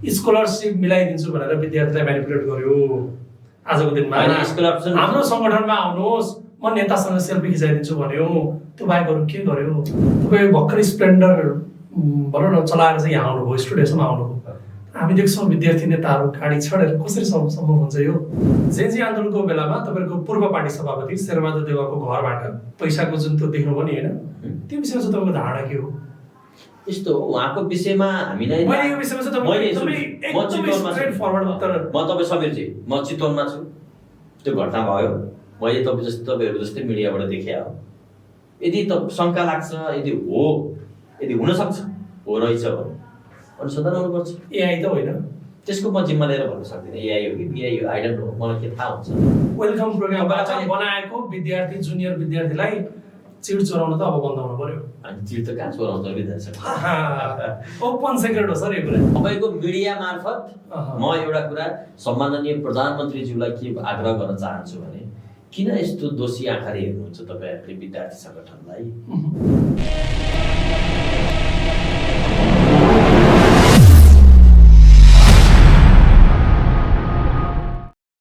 Scholarship मिलाइदिन्छु भनेर विद्यार्थीलाई म्यानिपुलेट गर्यो। आजको दिनमा हाम्रो सङ्गठनमा आउनुहोस्, म नेतासँग सेल्फी खिचाइदिन्छु भन्यो। त्यो बाहेक अरू के गर्यो? तपाईँ भर्खर स्प्लेन्डर भनौँ न चलाएर चाहिँ यहाँ आउनुभयो, स्टुडियोसम्म आउनुभयो। हामी देख्छौँ विद्यार्थी नेताहरू गाडी छडेर कसरी सम्भव हुन्छ यो? जेजी आन्दोलनको बेलामा तपाईँको पूर्व पार्टी सभापति शेरबहादुर देउवाको घरबाट पैसाको जुन त्यो देख्नुभयो नि होइन, त्यो विषयमा चाहिँ तपाईँको धारणा के हो? यस्तो उहाँको विषयमा हामीलाई मैले यो विषयमा चाहिँ तपाईँ समीरजी म चितवनमा छु। त्यो घटना भयो, मैले तपाईँहरू जस्तै मिडियाबाट देखेँ हो। यदि शङ्का लाग्छ, यदि हुनसक्छ हो रहेछ भने अनुसन्धान हुनुपर्छ। एआई त होइन, त्यसको म जिम्मा लिएर भन्न सक्दिनँ एआई हो कि बिआई हो, आई डोन्ट नो, मलाई के थाहा हुन्छ। वेलकम प्रोग्रामबाट बनाएको विद्यार्थी जुनियर विद्यार्थीलाई चिड चोराउन त अब बन्द हुनु पर्यो। अनि चिड त कहाँ चोराउँछ विद्यार्थी? ओपन सेक्रेट हो सर यो कुरा। तपाईँको मिडिया मार्फत म एउटा कुरा सम्माननीय प्रधानमन्त्रीज्यूलाई के आग्रह गर्न चाहन्छु भने किन यस्तो दोषी आँखाले हेर्नुहुन्छ तपाईँहरूले विद्यार्थी सङ्गठनलाई?